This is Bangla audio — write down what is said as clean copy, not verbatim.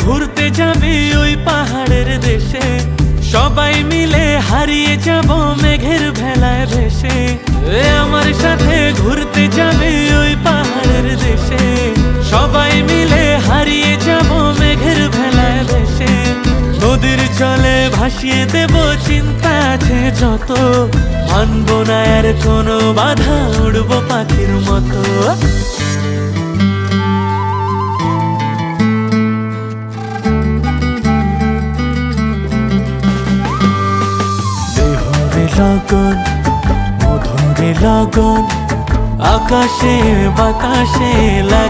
ঘুরতে যাবে ওই পাহাড়ের দেশে, সবাই মিলে হারিয়ে যাব মেঘের ভেলায় ভেসে। আমার সাথে ঘুরতে যাবে ওই পাহাড়ের দেশে, সবাই মিলে হারিয়ে যাব মেঘের ভেলায় ভেসে। নদীর জলে ভাসিয়ে দেব চিন্তা আছে যত, মানব না আর কোনো বাধা, উড়বো পাখির মতো। লগন মধুরে লগন, আকাশে বাতাসে লাগে।